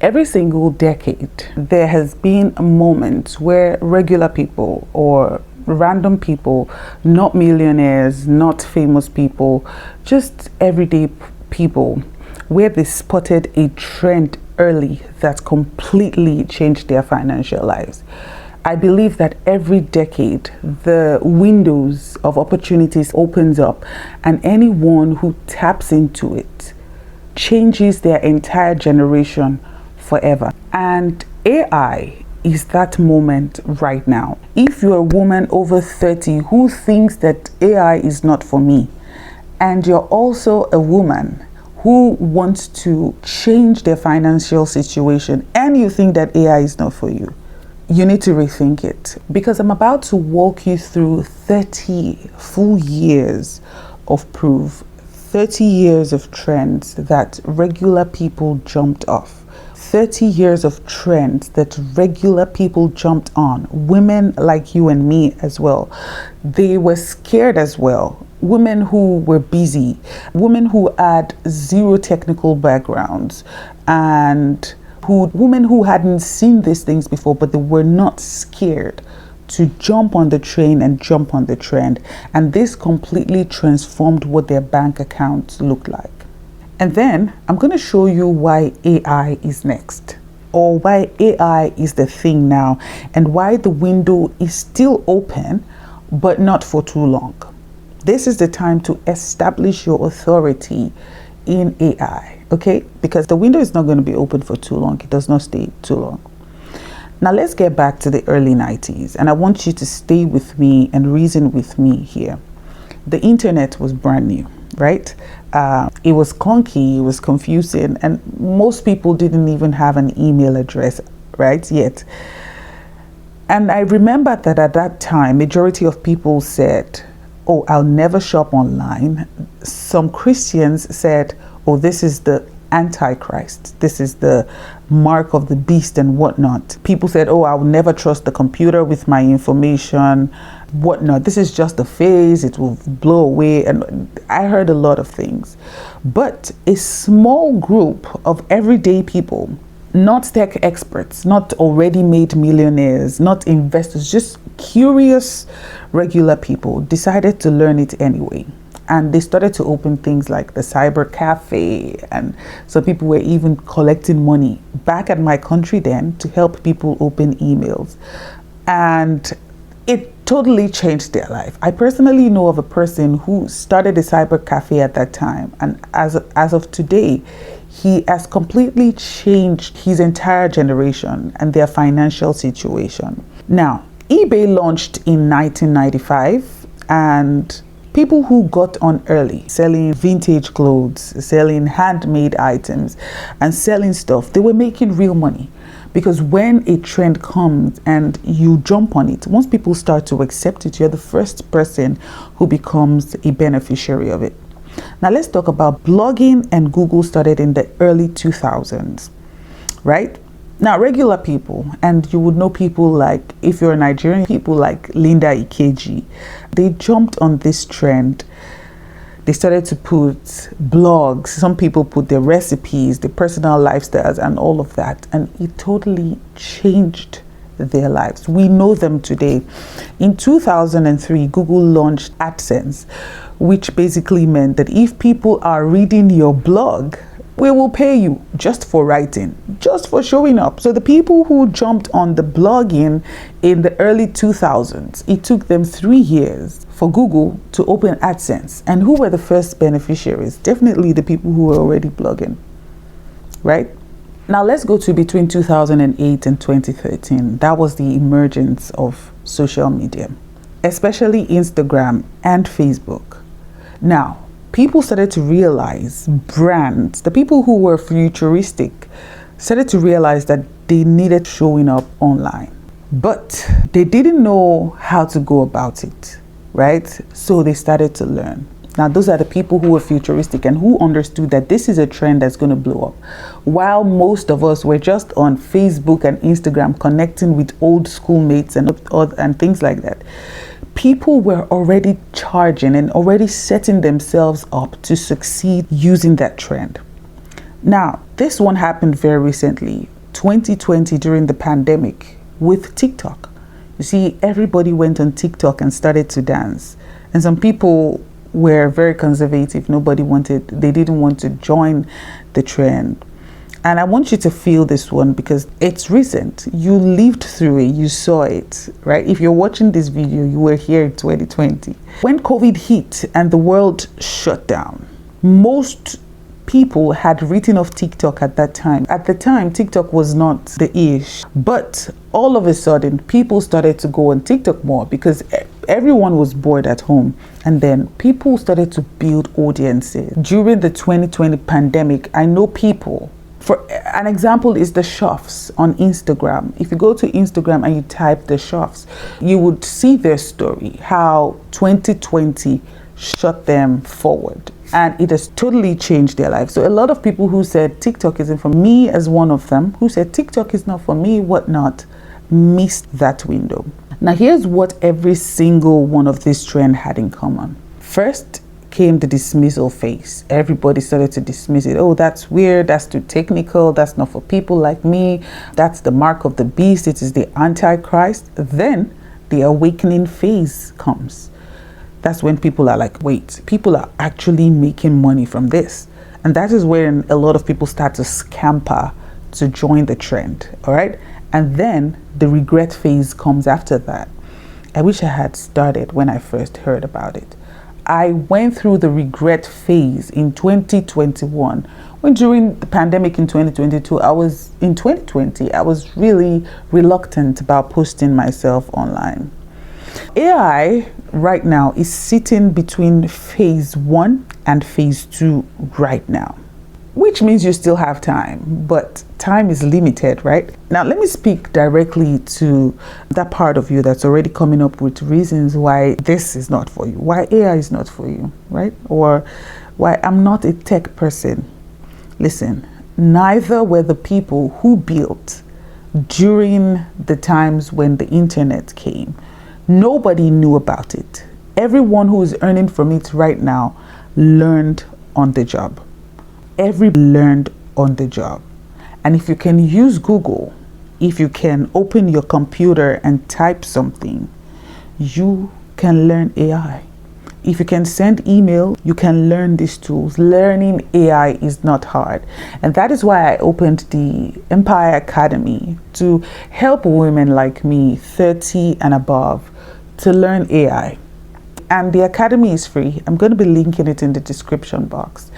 Every single decade, there has been a moment where regular people or random people, not millionaires, not famous people, just everyday people, where they spotted a trend early that completely changed their financial lives. I believe that every decade, the windows of opportunities opens up, and anyone who taps into it changes their entire generation forever. And AI is that moment right now. If you're a woman over 30 who thinks that AI is not for me, and you're also a woman who wants to change their financial situation and you think that AI is not for you, you need to rethink it, because I'm about to walk you through 30 full years of proof, 30 years of trends that regular people jumped off, 30 years of trends that regular people jumped on, women like you and me as well. They were scared as well. Women who were busy, women who had zero technical backgrounds, and women who hadn't seen these things before, but they were not scared to jump on the train and jump on the trend. And this completely transformed what their bank accounts looked like. And then I'm going to show you why AI is next, or why AI is the thing now, and why the window is still open, but not for too long. This is the time to establish your authority in AI, okay? Because the window is not going to be open for too long. It does not stay too long. Now let's get back to the early 90s, and I want you to stay with me and reason with me here. The internet was brand new, right? It was clunky, it was confusing, and most people didn't even have an email address, right, yet. And I remember that at that time, majority of people said, oh, I'll never shop online. Some Christians said, oh, this is the Antichrist. This is the mark of the beast and whatnot. People said, oh, I'll never trust the computer with my information, whatnot. This is just a phase. It will blow away. And I heard a lot of things. But a small group of everyday people, not tech experts, not already made millionaires, not investors, just curious regular people, decided to learn it anyway. And they started to open things like the cyber cafe, and so people were even collecting money back at my country then to help people open emails. And it totally changed their life. I personally know of a person who started a cyber cafe at that time, and as of today, he has completely changed his entire generation and their financial situation. Now, eBay launched in 1995, and people who got on early, selling vintage clothes, selling handmade items, and selling stuff, they were making real money. Because when a trend comes and you jump on it, once people start to accept it, you're the first person who becomes a beneficiary of it. Now let's talk about blogging, and Google started in the early 2000s, right? Now, regular people, and you would know people like, if you're a Nigerian, people like Linda Ikeji, they jumped on this trend. They started to put blogs. Some people put their recipes, their personal lifestyles, and all of that. And it totally changed their lives. We know them today. In 2003, Google launched AdSense, which basically meant that if people are reading your blog, we will pay you just for writing, just for showing up. So the people who jumped on the blogging in the early 2000s, it took them 3 years for Google to open AdSense. And who were the first beneficiaries? Definitely the people who were already blogging, right? Now let's go to between 2008 and 2013. That was the emergence of social media, especially Instagram and Facebook. Now, people started to realize, brands, the people who were futuristic, started to realize that they needed showing up online. But they didn't know how to go about it, right? So they started to learn. Now, those are the people who were futuristic and who understood that this is a trend that's going to blow up. While most of us were just on Facebook and Instagram connecting with old schoolmates and things like that, people were already charging and already setting themselves up to succeed using that trend. Now, this one happened very recently, 2020, during the pandemic with TikTok. You see, everybody went on TikTok and started to dance. And some people were very conservative. They didn't want to join the trend. And I want you to feel this one because it's recent. You lived through it, you saw it, right? If you're watching this video, you were here in 2020. When COVID hit and the world shut down, most people had written off TikTok at that time. At the time, TikTok was not the ish, but all of a sudden, people started to go on TikTok more because everyone was bored at home. And then people started to build audiences. During the 2020 pandemic, I know people. For an example is the chefs on Instagram. If you go to Instagram and you type the chefs, you would see their story, how 2020 shot them forward. And it has totally changed their life. So a lot of people who said TikTok isn't for me, as one of them, who said TikTok is not for me, whatnot, missed that window. Now here's what every single one of these trends had in common. First came the dismissal phase. Everybody started to dismiss it. Oh, that's weird, that's too technical, that's not for people like me, that's the mark of the beast, it is the Antichrist. Then the awakening phase comes. That's when people are like, wait, people are actually making money from this. And that is when a lot of people start to scamper to join the trend, all right? And then the regret phase comes after that. I wish I had started when I first heard about it. I went through the regret phase in 2021. When during the pandemic in 2022, I was really reluctant about posting myself online. AI right now is sitting between phase 1 and phase 2 right now, which means you still have time, but time is limited, right? Now, let me speak directly to that part of you that's already coming up with reasons why this is not for you, why AI is not for you, right? Or why I'm not a tech person. Listen, neither were the people who built during the times when the internet came. Nobody knew about it. Everyone who is earning from it right now learned on the job. Learned on the job. And if you can use Google, if you can open your computer and type something, you can learn AI. If you can send email, you can learn these tools. Learning AI is not hard. And that is why I opened the Empire Academy to help women like me, 30 and above, to learn AI. And the Academy is free. I'm going to be linking it in the description box.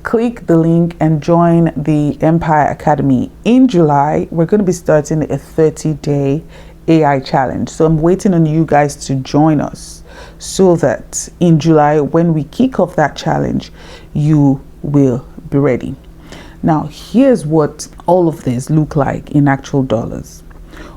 Click the link and join the Empire Academy. In July, we're going to be starting a 30-day AI challenge. So I'm waiting on you guys to join us so that in July, when we kick off that challenge, you will be ready. Now, here's what all of this look like in actual dollars.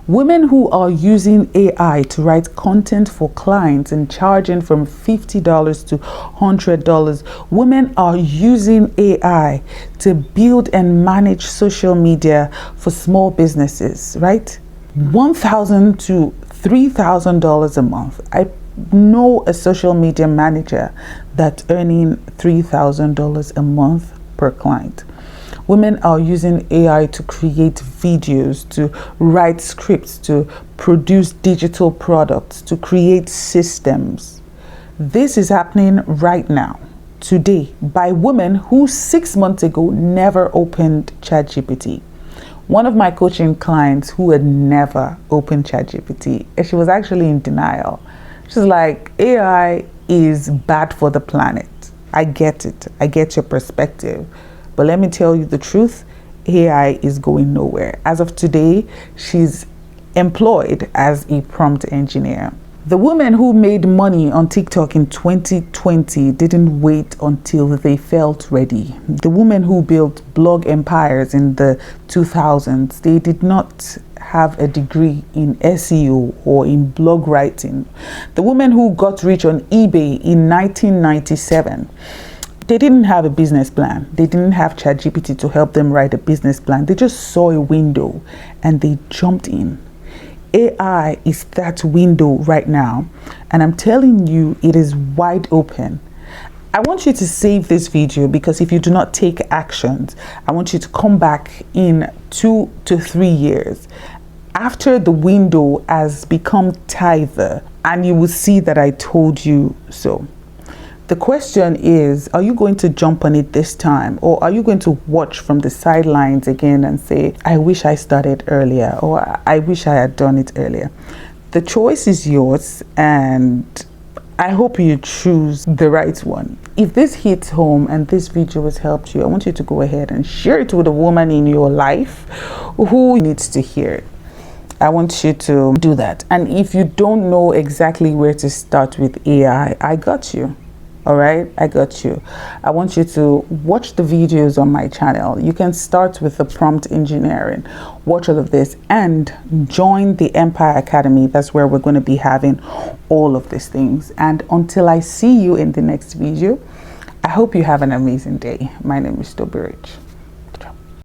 Women who are using AI to write content for clients and charging from $50 to $100. Women are using AI to build and manage social media for small businesses, right? $1,000 to $3,000 a month. I know a social media manager that's earning $3,000 a month per client. Women are using AI to create videos, to write scripts, to produce digital products, to create systems. This is happening right now, today, by women who 6 months ago never opened ChatGPT. One of my coaching clients who had never opened ChatGPT, she was actually in denial. She's like, AI is bad for the planet. I get it. I get your perspective. But let me tell you the truth, AI is going nowhere. As of today, she's employed as a prompt engineer. The women who made money on TikTok in 2020 didn't wait until they felt ready. The women who built blog empires in the 2000s, they did not have a degree in SEO or in blog writing. The women who got rich on eBay in 1997, they didn't have a business plan. They didn't have ChatGPT to help them write a business plan. They just saw a window and they jumped in. AI is that window right now. And I'm telling you, it is wide open. I want you to save this video, because if you do not take actions, I want you to come back in 2 to 3 years after the window has become tighter, and you will see that I told you so. The question is, are you going to jump on it this time, or are you going to watch from the sidelines again and say, I wish I started earlier, or I wish I had done it earlier? The choice is yours, and I hope you choose the right one. If this hits home and this video has helped you, I want you to go ahead and share it with a woman in your life who needs to hear it. I want you to do that. And if you don't know exactly where to start with AI, I got you. All right, I got you. I want you to watch the videos on my channel. You can start with the prompt engineering, watch all of this, and join the Empire Academy. That's where we're going to be having all of these things. And until I see you in the next video, I hope you have an amazing day. My name is Toby Rich.